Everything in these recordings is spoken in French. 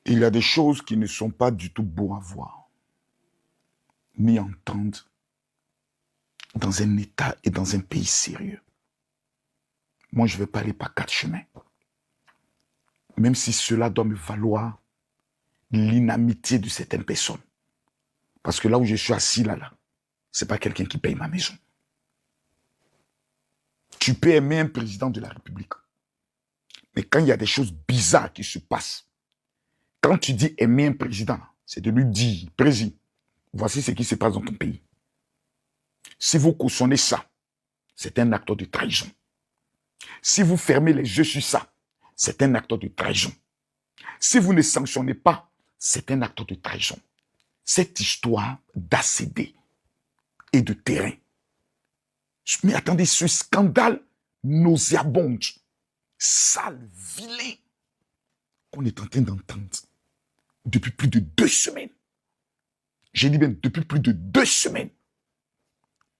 Il y a des choses qui ne sont pas du tout beaux à voir, ni entendre dans un État et dans un pays sérieux. Moi, je ne vais pas aller par 4 chemins. Même si cela doit me valoir l'inamitié de certaines personnes. Parce que là où je suis assis, là, ce n'est pas quelqu'un qui paye ma maison. Tu peux aimer un président de la République. Mais quand il y a des choses bizarres qui se passent, quand tu dis aimer un président, c'est de lui dire, président, voici ce qui se passe dans ton pays. Si vous cautionnez ça, c'est un acte de trahison. Si vous fermez les yeux sur ça, c'est un acte de trahison. Si vous ne sanctionnez pas, c'est un acte de trahison. Cette histoire d'accéder et de terrain. Mais attendez, ce scandale nauséabond, sale, vilain, qu'on est en train d'entendre depuis plus de 2 semaines. J'ai dit bien depuis plus de 2 semaines.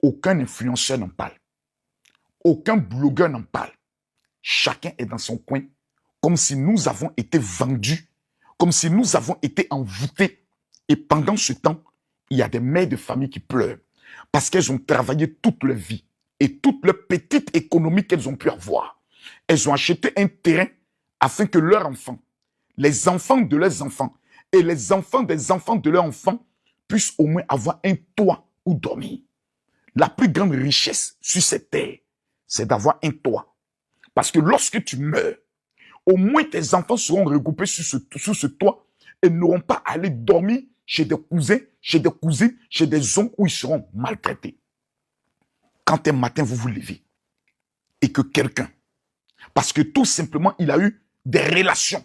Aucun influenceur n'en parle. Aucun blogueur n'en parle. Chacun est dans son coin, comme si nous avons été vendus, comme si nous avons été envoûtés. Et pendant ce temps, il y a des mères de famille qui pleurent parce qu'elles ont travaillé toute leur vie et toute leur petite économie qu'elles ont pu avoir. Elles ont acheté un terrain afin que leurs enfants, les enfants de leurs enfants et les enfants des enfants de leurs enfants puissent au moins avoir un toit où dormir. La plus grande richesse sur cette terre, c'est d'avoir un toit. Parce que lorsque tu meurs, au moins tes enfants seront regroupés sur ce toit et n'auront pas à aller dormir chez des cousins, chez des cousines, chez des oncles où ils seront maltraités. Quand un matin vous vous levez et que quelqu'un, parce que tout simplement il a eu des relations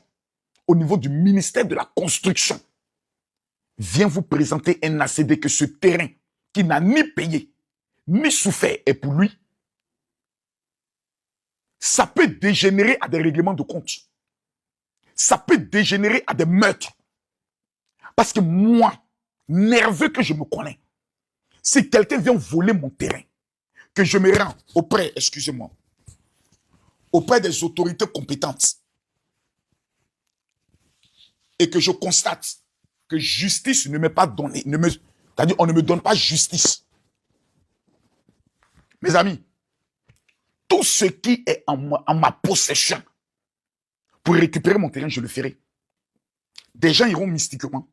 au niveau du ministère de la Construction, vient vous présenter un ACD que ce terrain qui n'a ni payé, ni souffert est pour lui, ça peut dégénérer à des règlements de compte. Ça peut dégénérer à des meurtres. Parce que moi, nerveux que je me connais, si quelqu'un vient voler mon terrain, que je me rends auprès, excusez-moi, auprès des autorités compétentes et que je constate que justice ne m'est pas donnée, c'est-à-dire on ne me donne pas justice. Mes amis, tout ce qui est en ma possession pour récupérer mon terrain, je le ferai. Des gens iront mystiquement,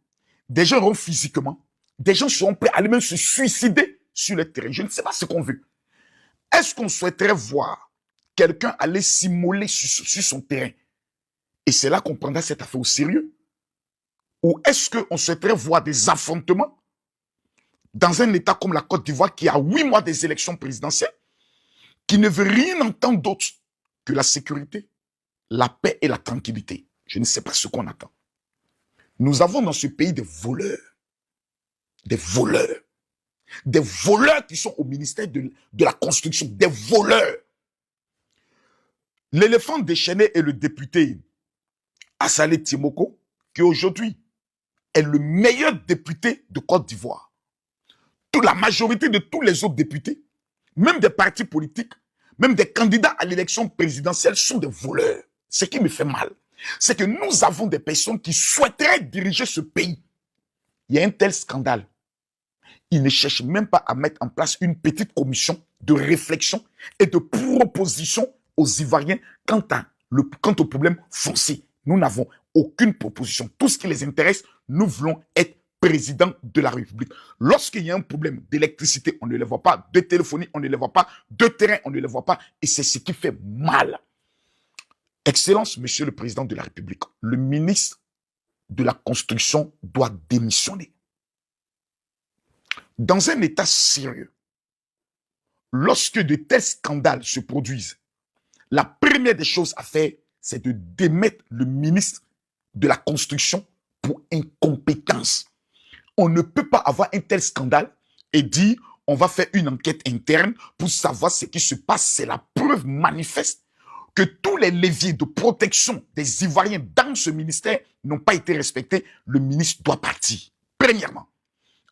des gens iront physiquement, des gens seront prêts à aller même se suicider sur le terrain. Je ne sais pas ce qu'on veut. Est-ce qu'on souhaiterait voir quelqu'un aller s'immoler sur son terrain? Et c'est là qu'on prendra cette affaire au sérieux? Ou est-ce qu'on souhaiterait voir des affrontements dans un État comme la Côte d'Ivoire qui a 8 mois des élections présidentielles, qui ne veut rien entendre d'autre que la sécurité, la paix et la tranquillité? Je ne sais pas ce qu'on attend. Nous avons dans ce pays des voleurs. Des voleurs. Des voleurs qui sont au ministère de la Construction. Des voleurs. L'éléphant déchaîné est le député Assalé Timoko, qui aujourd'hui est le meilleur député de Côte d'Ivoire. La majorité de tous les autres députés, même des partis politiques, même des candidats à l'élection présidentielle sont des voleurs. Ce qui me fait mal, c'est que nous avons des personnes qui souhaiteraient diriger ce pays. Il y a un tel scandale. Ils ne cherchent même pas à mettre en place une petite commission de réflexion et de proposition aux Ivoiriens quant au problème foncier. Nous n'avons aucune proposition. Tout ce qui les intéresse, nous voulons être président de la République. Lorsqu'il y a un problème d'électricité, on ne les voit pas, de téléphonie, on ne les voit pas, de terrain, on ne les voit pas, et c'est ce qui fait mal. Excellence, Monsieur le Président de la République, le ministre de la Construction doit démissionner. Dans un État sérieux, lorsque de tels scandales se produisent, la première des choses à faire, c'est de démettre le ministre de la Construction pour incompétence. On ne peut pas avoir un tel scandale et dire on va faire une enquête interne pour savoir ce qui se passe. C'est la preuve manifeste que tous les leviers de protection des Ivoiriens dans ce ministère n'ont pas été respectés. Le ministre doit partir, premièrement.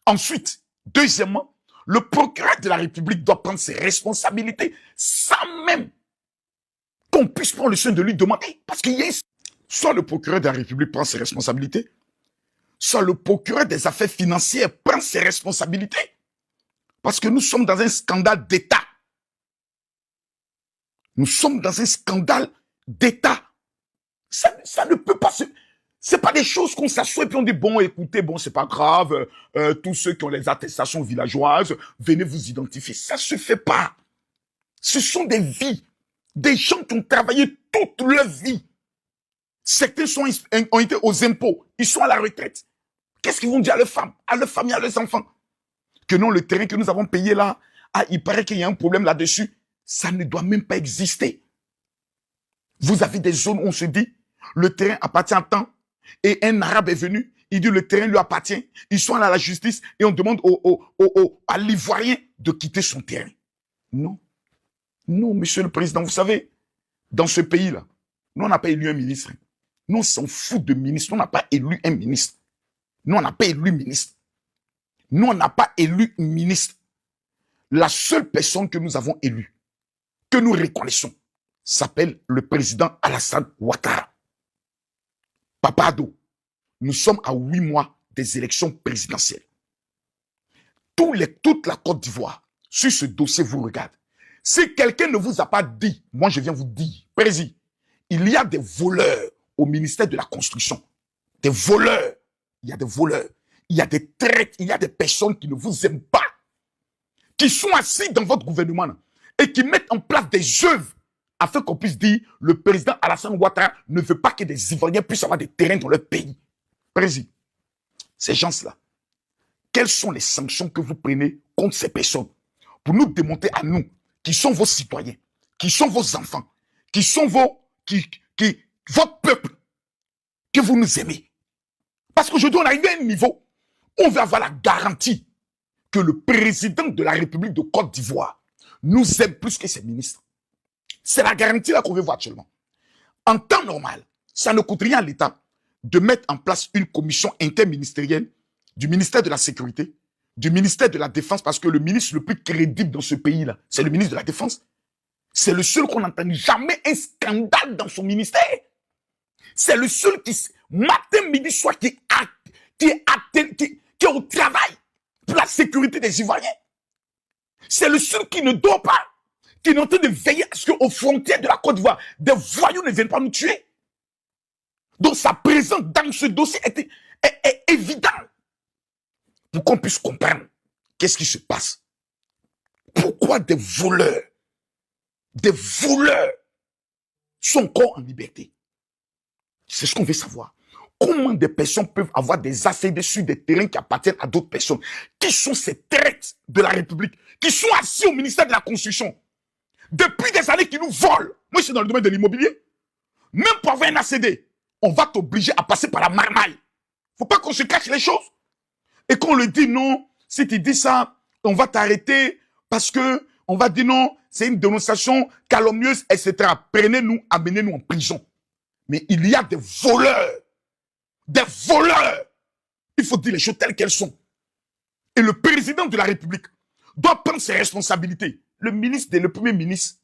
Ensuite, deuxièmement, le procureur de la République doit prendre ses responsabilités sans même qu'on puisse prendre le soin de lui demander. Parce qu'il y a Soit le procureur de la République prend ses responsabilités, soit le procureur des affaires financières prend ses responsabilités. Parce que nous sommes dans un scandale d'État. Nous sommes dans un scandale d'État. Ça ne peut pas se... C'est pas des choses qu'on s'assoit et puis on dit, bon, écoutez, bon, c'est pas grave, tous ceux qui ont les attestations villageoises, venez vous identifier. Ça se fait pas. Ce sont des vies. Des gens qui ont travaillé toute leur vie. Certains ont été aux impôts. Ils sont à la retraite. Qu'est-ce qu'ils vont dire à leurs femmes, à leurs familles, à leurs enfants? Que non, le terrain que nous avons payé là, ah, il paraît qu'il y a un problème là-dessus. Ça ne doit même pas exister. Vous avez des zones où on se dit, le terrain appartient à temps, et un arabe est venu, il dit le terrain lui appartient, ils sont allés à la justice, et on demande à l'Ivoirien de quitter son terrain. Non. Non, monsieur le président, vous savez, dans ce pays-là, nous, on n'a pas élu un ministre. Nous, on s'en fout de ministre. Nous, on n'a pas élu un ministre. Nous, on n'a pas élu ministre. Nous, on n'a pas élu un ministre. La seule personne que nous avons élue, que nous reconnaissons, s'appelle le président Alassane Ouattara. Papa Ado, nous sommes à 8 mois des élections présidentielles. Toute la Côte d'Ivoire, sur ce dossier, vous regarde. Si quelqu'un ne vous a pas dit, moi je viens vous dire, président, il y a des voleurs au ministère de la Construction. Des voleurs. Il y a des voleurs. Il y a des traites. Il y a des personnes qui ne vous aiment pas. Qui sont assis dans votre gouvernement là, et qui mettent en place des œuvres afin qu'on puisse dire le président Alassane Ouattara ne veut pas que des Ivoiriens puissent avoir des terrains dans leur pays. Président, ces gens-là, quelles sont les sanctions que vous prenez contre ces personnes pour nous démontrer à nous qui sont vos citoyens, qui sont vos enfants, qui sont votre peuple, que vous nous aimez? Parce qu'aujourd'hui, on arrive à un niveau où on va avoir la garantie que le président de la République de Côte d'Ivoire nous aime plus que ses ministres. C'est la garantie là qu'on veut voir actuellement. En temps normal, ça ne coûte rien à l'État de mettre en place une commission interministérielle du ministère de la Sécurité, du ministère de la Défense, parce que le ministre le plus crédible dans ce pays-là, c'est le ministre de la Défense. C'est le seul qu'on n'entend jamais un scandale dans son ministère. C'est le seul qui, matin, midi, soir, qui est au travail pour la sécurité des Ivoiriens. C'est le seul qui ne dort pas, qui est en train de veiller à ce qu'aux frontières de la Côte d'Ivoire, des voyous ne viennent pas nous tuer. Donc sa présence dans ce dossier est évidente pour qu'on puisse comprendre qu'est-ce qui se passe. Pourquoi des voleurs sont encore en liberté? C'est ce qu'on veut savoir. Comment des personnes peuvent avoir des accédés sur des terrains qui appartiennent à d'autres personnes? Qui sont ces traites de la République? Qui sont assis au ministère de la Construction? Depuis des années qui nous volent. Moi, je suis dans le domaine de l'immobilier. Même pour avoir un ACD, on va t'obliger à passer par la marmaille. Faut pas qu'on se cache les choses. Et qu'on le dit non, si tu dis ça, on va t'arrêter parce que on va dire non, c'est une dénonciation calomnieuse, etc. Prenez-nous, amenez-nous en prison. Mais il y a des voleurs. Des voleurs. Il faut dire les choses telles qu'elles sont. Et le président de la République doit prendre ses responsabilités. Le premier ministre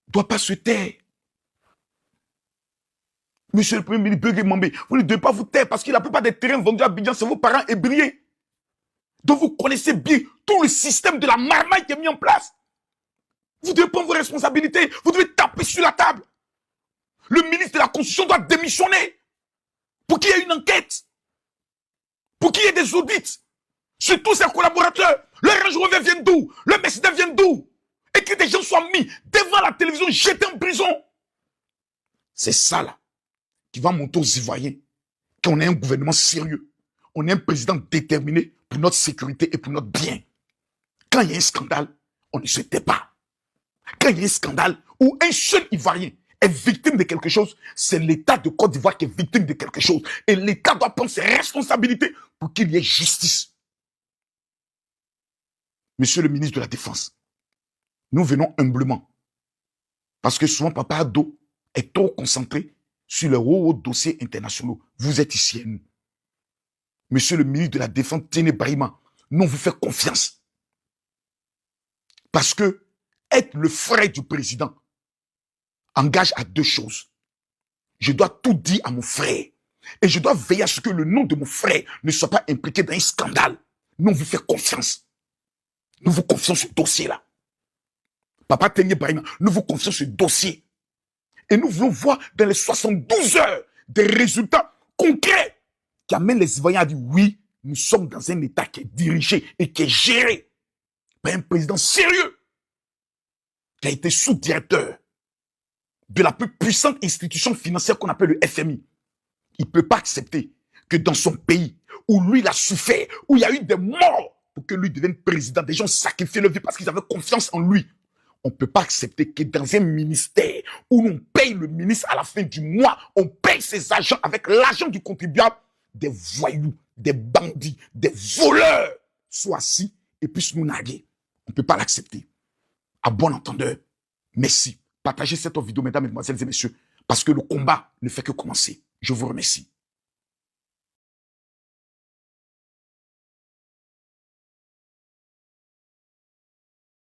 ne doit pas se taire. Monsieur le premier ministre, Beugué Mambé, vous ne devez pas vous taire parce que la plupart des terrains vendus à Abidjan, c'est vos parents ébriés. Donc vous connaissez bien tout le système de la marmaille qui est mis en place. Vous devez prendre vos responsabilités. Vous devez taper sur la table. Le ministre de la Constitution doit démissionner pour qu'il y ait une enquête, pour qu'il y ait des audits sur tous ses collaborateurs. Le Range Rover vient d'où? Le Mercedes vient d'où? Et que des gens soient mis devant la télévision, jetés en prison. C'est ça là qui va montrer aux Ivoiriens qu'on est un gouvernement sérieux. On est un président déterminé pour notre sécurité et pour notre bien. Quand il y a un scandale, on ne se tait pas. Quand il y a un scandale où un seul Ivoirien est victime de quelque chose, c'est l'État de Côte d'Ivoire qui est victime de quelque chose. Et l'État doit prendre ses responsabilités pour qu'il y ait justice. Monsieur le ministre de la Défense, nous venons humblement. Parce que souvent, Papa Ado est trop concentré sur les hauts dossiers internationaux. Vous êtes ici à nous. Monsieur le ministre de la Défense, Téné Barima, nous on vous fait confiance. Parce que être le frère du président engage à deux choses. je dois tout dire à mon frère. Et je dois veiller à ce que le nom de mon frère ne soit pas impliqué dans un scandale. Nous, on vous fait confiance. Nous vous confions ce dossier-là. Papa Ténié Brahima, nous vous confions ce dossier. Et nous voulons voir dans les 72 heures des résultats concrets qui amènent les Ivoiriens à dire oui, nous sommes dans un État qui est dirigé et qui est géré par un président sérieux qui a été sous-directeur de la plus puissante institution financière qu'on appelle le FMI. Il ne peut pas accepter que dans son pays, où lui, il a souffert, où il y a eu des morts pour que lui devienne président, des gens sacrifiaient leur vie parce qu'ils avaient confiance en lui. On ne peut pas accepter que dans un ministère où on paye le ministre à la fin du mois, on paye ses agents avec l'argent du contribuable, des voyous, des bandits, des voleurs soient assis et puissent nous narguer. On ne peut pas l'accepter. À bon entendeur, merci. Partagez cette vidéo, mesdames, mesdemoiselles et messieurs, parce que le combat ne fait que commencer. Je vous remercie.